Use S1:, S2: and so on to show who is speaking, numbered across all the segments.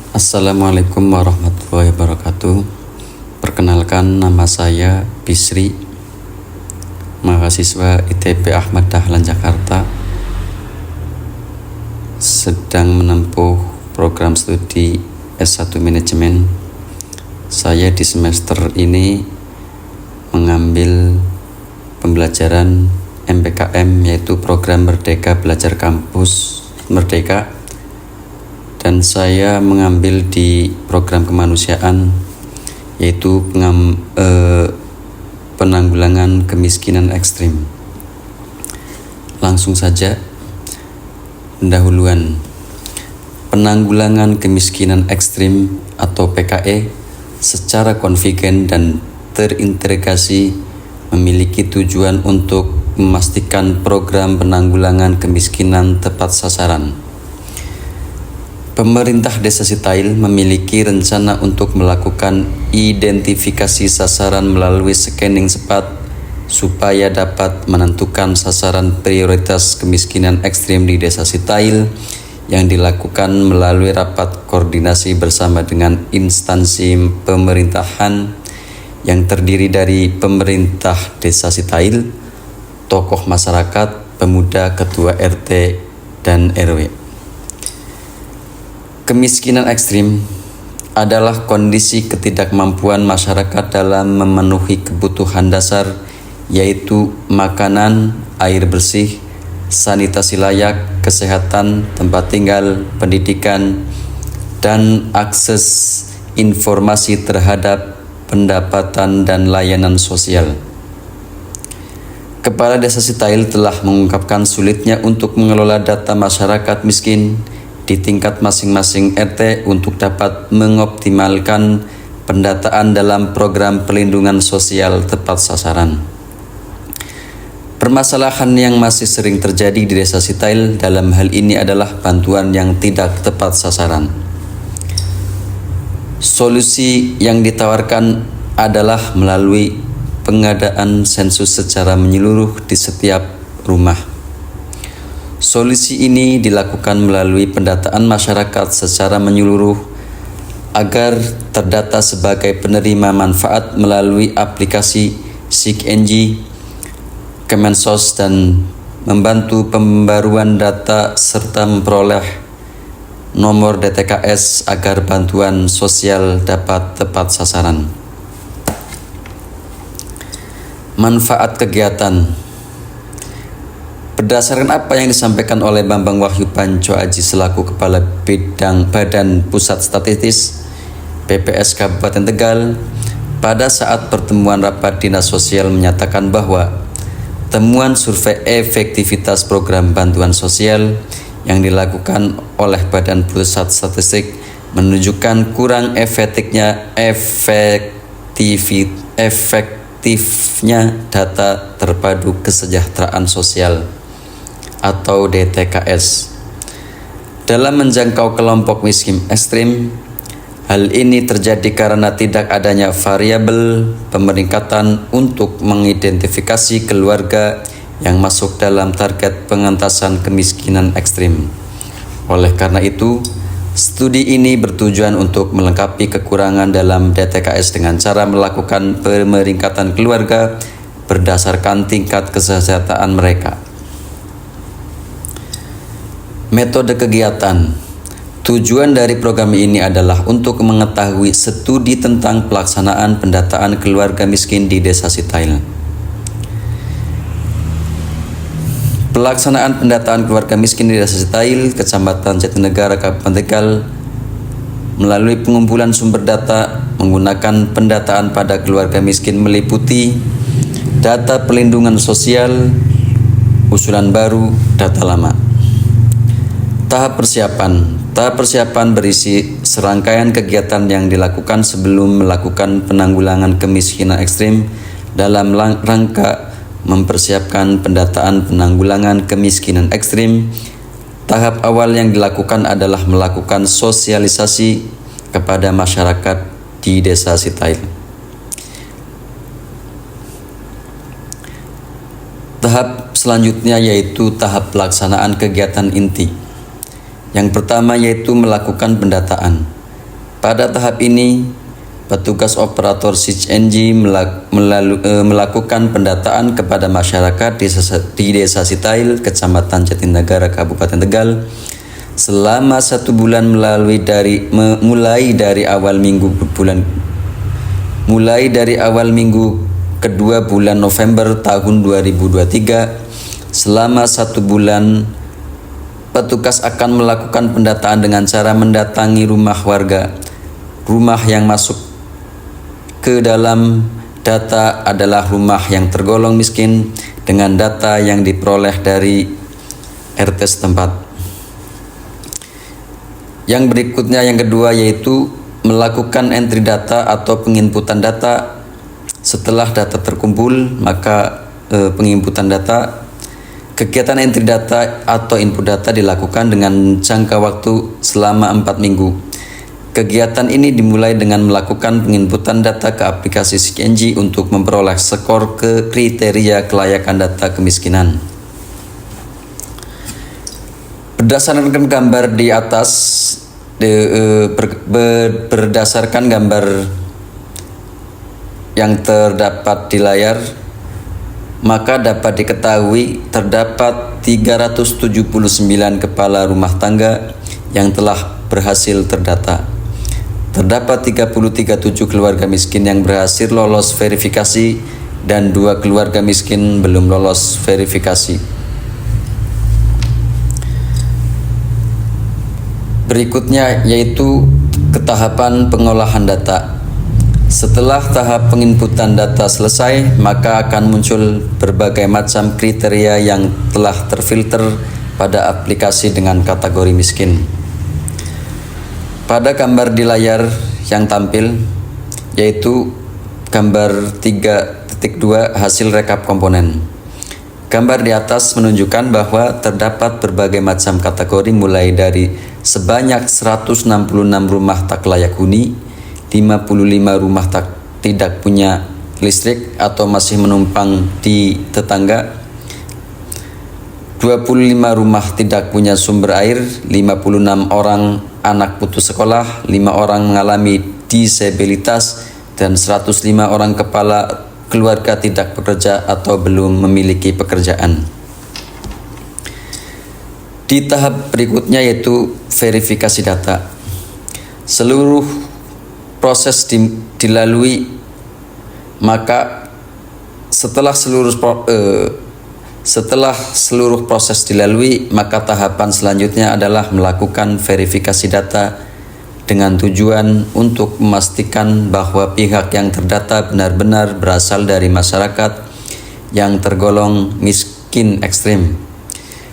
S1: Assalamualaikum warahmatullahi wabarakatuh. Perkenalkan, nama saya Bisri, mahasiswa ITB Ahmad Dahlan Jakarta, sedang menempuh program studi S1 Manajemen. Saya di semester ini mengambil pembelajaran MBKM, yaitu program Merdeka Belajar Kampus Merdeka, dan saya mengambil di program kemanusiaan, yaitu penanggulangan kemiskinan ekstrim. Langsung saja, pendahuluan. Penanggulangan kemiskinan ekstrim atau PKE secara konvergen dan terintegrasi memiliki tujuan untuk memastikan program penanggulangan kemiskinan tepat sasaran. Pemerintah Desa Sitail memiliki rencana untuk melakukan identifikasi sasaran melalui scanning cepat supaya dapat menentukan sasaran prioritas kemiskinan ekstrim di Desa Sitail yang dilakukan melalui rapat koordinasi bersama dengan instansi pemerintahan yang terdiri dari pemerintah Desa Sitail, tokoh masyarakat, pemuda, ketua RT dan RW. Kemiskinan ekstrim adalah kondisi ketidakmampuan masyarakat dalam memenuhi kebutuhan dasar, yaitu makanan, air bersih, sanitasi layak, kesehatan, tempat tinggal, pendidikan, dan akses informasi terhadap pendapatan dan layanan sosial. Kepala Desa Sitail telah mengungkapkan sulitnya untuk mengelola data masyarakat miskin di tingkat masing-masing RT untuk dapat mengoptimalkan pendataan dalam program perlindungan sosial tepat sasaran. Permasalahan yang masih sering terjadi di Desa Sitail dalam hal ini adalah bantuan yang tidak tepat sasaran. Solusi yang ditawarkan adalah melalui pengadaan sensus secara menyeluruh di setiap rumah. Solusi ini dilakukan melalui pendataan masyarakat secara menyeluruh agar terdata sebagai penerima manfaat melalui aplikasi SIG-NG, Kemensos, dan membantu pembaruan data serta memperoleh nomor DTKS agar bantuan sosial dapat tepat sasaran. Manfaat kegiatan. Berdasarkan apa yang disampaikan oleh Bambang Wahyu Panco Aji selaku Kepala Bidang Badan Pusat Statistik PPS Kabupaten Tegal, pada saat pertemuan rapat dinas sosial menyatakan bahwa temuan survei efektivitas program bantuan sosial yang dilakukan oleh Badan Pusat Statistik menunjukkan kurang efektifnya data terpadu kesejahteraan sosial atau DTKS dalam menjangkau kelompok miskin ekstrim. Hal ini terjadi karena tidak adanya variabel pemeringkatan untuk mengidentifikasi keluarga yang masuk dalam target pengentasan kemiskinan ekstrim. Oleh karena itu, studi ini bertujuan untuk melengkapi kekurangan dalam DTKS dengan cara melakukan pemeringkatan keluarga berdasarkan tingkat kesejahteraan mereka. Metode kegiatan. Tujuan dari program ini adalah untuk mengetahui studi tentang pelaksanaan pendataan keluarga miskin di Desa Sitail. Pelaksanaan pendataan keluarga miskin di Desa Sitail, Kecamatan Jatinegara, Kabupaten Tegal, melalui pengumpulan sumber data menggunakan pendataan pada keluarga miskin meliputi data perlindungan sosial, usulan baru, data lama. Tahap persiapan berisi serangkaian kegiatan yang dilakukan sebelum melakukan penanggulangan kemiskinan ekstrim dalam rangka mempersiapkan pendataan penanggulangan kemiskinan ekstrim. Tahap awal yang dilakukan adalah melakukan sosialisasi kepada masyarakat di Desa Sitail. Tahap selanjutnya yaitu tahap pelaksanaan kegiatan inti. Yang pertama yaitu melakukan pendataan. Pada tahap ini, petugas operator CNG melakukan pendataan kepada masyarakat di Desa Sitail, Kecamatan Jatinegara, Kabupaten Tegal selama 1 bulan mulai dari awal minggu kedua bulan November tahun 2023. Selama 1 bulan, petugas akan melakukan pendataan dengan cara mendatangi rumah warga. Rumah yang masuk ke dalam data adalah rumah yang tergolong miskin dengan data yang diperoleh dari RT setempat. Yang berikutnya, yang kedua, yaitu melakukan entry data atau penginputan data. Setelah data terkumpul, maka penginputan data, kegiatan entry data atau input data dilakukan dengan jangka waktu selama 4 minggu. Kegiatan ini dimulai dengan melakukan penginputan data ke aplikasi CNG untuk memperoleh skor ke kriteria kelayakan data kemiskinan. Berdasarkan gambar di atas, berdasarkan gambar yang terdapat di layar, maka dapat diketahui terdapat 379 kepala rumah tangga yang telah berhasil terdata. Terdapat 337 keluarga miskin yang berhasil lolos verifikasi dan 2 keluarga miskin belum lolos verifikasi. Berikutnya yaitu ketahapan pengolahan data. Setelah tahap penginputan data selesai, maka akan muncul berbagai macam kriteria yang telah terfilter pada aplikasi dengan kategori miskin. Pada gambar di layar yang tampil, yaitu gambar 3.2 hasil rekap komponen. Gambar di atas menunjukkan bahwa terdapat berbagai macam kategori mulai dari sebanyak 166 rumah tak layak huni, 55 rumah tidak punya listrik atau masih menumpang di tetangga, 25 rumah tidak punya sumber air, 56 orang anak putus sekolah, 5 orang mengalami disabilitas, dan 105 orang kepala keluarga tidak bekerja atau belum memiliki pekerjaan. Di tahap berikutnya yaitu verifikasi data. Seluruh proses dilalui, maka setelah seluruh proses dilalui, maka tahapan selanjutnya adalah melakukan verifikasi data dengan tujuan untuk memastikan bahwa pihak yang terdata benar-benar berasal dari masyarakat yang tergolong miskin ekstrim.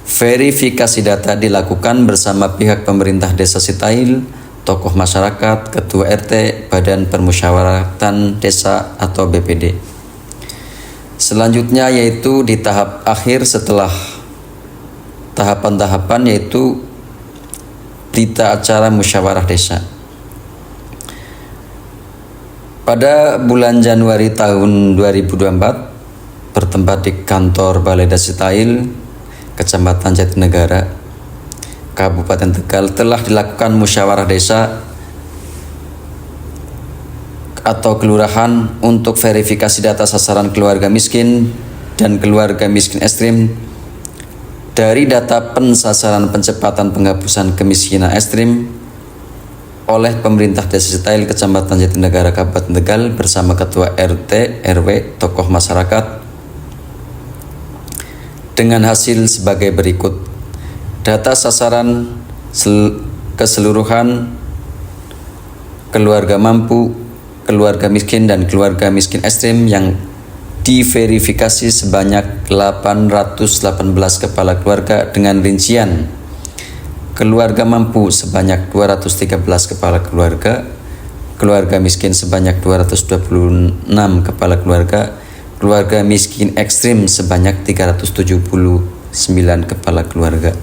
S1: Verifikasi data dilakukan bersama pihak pemerintah Desa Sitail, tokoh masyarakat, ketua RT, Badan Permusyawaratan Desa atau BPD. Selanjutnya yaitu di tahap akhir setelah tahapan-tahapan, yaitu berita acara musyawarah desa. Pada bulan Januari tahun 2024, bertempat di kantor Balai Desa Sitail, Kecamatan Jatinegara, Kabupaten Tegal, telah dilakukan musyawarah desa atau kelurahan untuk verifikasi data sasaran keluarga miskin dan keluarga miskin ekstrim. Dari data pensasaran pencepatan penghapusan kemiskinan ekstrim oleh pemerintah Desa Sitail, Kecamatan Jatinegara, Kabupaten Tegal bersama ketua RT, RW, tokoh masyarakat, dengan hasil sebagai berikut. Data sasaran keseluruhan keluarga mampu, keluarga miskin, dan keluarga miskin ekstrim yang diverifikasi sebanyak 818 kepala keluarga dengan rincian keluarga mampu sebanyak 213 kepala keluarga, keluarga miskin sebanyak 226 kepala keluarga, keluarga miskin ekstrim sebanyak 379 kepala keluarga.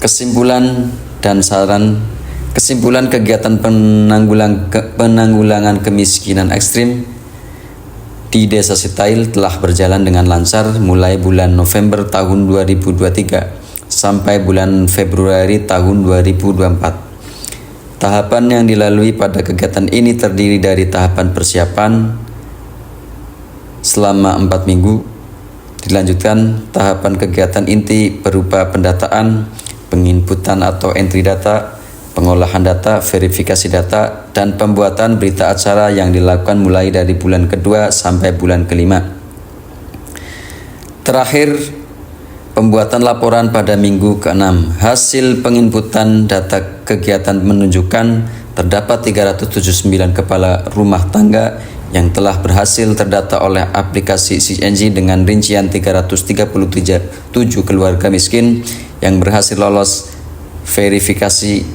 S1: Kesimpulan dan saran. Kesimpulan kegiatan penanggulangan kemiskinan ekstrim di Desa Sitail telah berjalan dengan lancar mulai bulan November tahun 2023 sampai bulan Februari tahun 2024. Tahapan yang dilalui pada kegiatan ini terdiri dari tahapan persiapan selama 4 minggu, dilanjutkan tahapan kegiatan inti berupa pendataan, penginputan atau entry data, pengolahan data, verifikasi data, dan pembuatan berita acara yang dilakukan mulai dari bulan kedua sampai bulan kelima. Terakhir, pembuatan laporan pada minggu ke-6. Hasil penginputan data kegiatan menunjukkan terdapat 379 kepala rumah tangga yang telah berhasil terdata oleh aplikasi CNG dengan rincian 337 keluarga miskin yang berhasil lolos verifikasi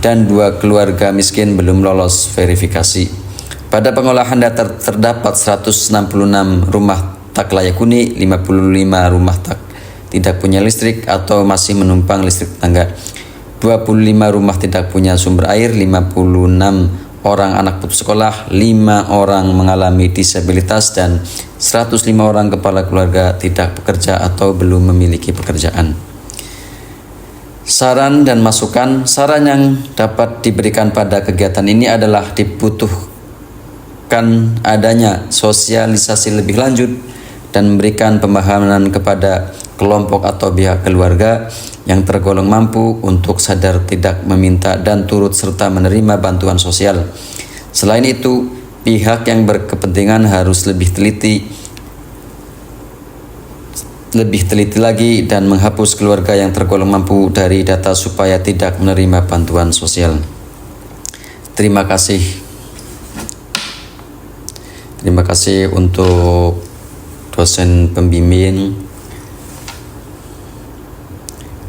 S1: dan 2 keluarga miskin belum lolos verifikasi. Pada pengolahan data terdapat 166 rumah tak layak huni, 55 rumah tak tidak punya listrik atau masih menumpang listrik tetangga, 25 rumah tidak punya sumber air, 56 orang anak putus sekolah, 5 orang mengalami disabilitas, dan 105 orang kepala keluarga tidak bekerja atau belum memiliki pekerjaan. Saran dan masukan. Saran yang dapat diberikan pada kegiatan ini adalah dibutuhkan adanya sosialisasi lebih lanjut dan memberikan pemahaman kepada kelompok atau pihak keluarga yang tergolong mampu untuk sadar tidak meminta dan turut serta menerima bantuan sosial. Selain itu, pihak yang berkepentingan harus lebih teliti lagi dan menghapus keluarga yang tergolong mampu dari data supaya tidak menerima bantuan sosial. Terima kasih. Terima kasih untuk dosen pembimbing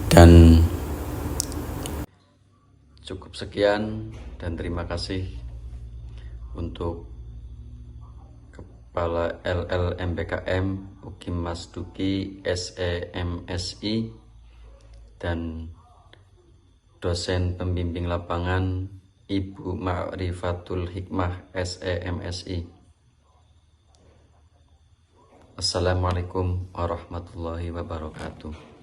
S1: dan cukup sekian, dan terima kasih untuk Kepala LLMPKM Ukim Mas Duki SEMSI dan dosen pembimbing lapangan Ibu Ma'rifatul Hikmah SEMSI. Assalamualaikum warahmatullahi wabarakatuh.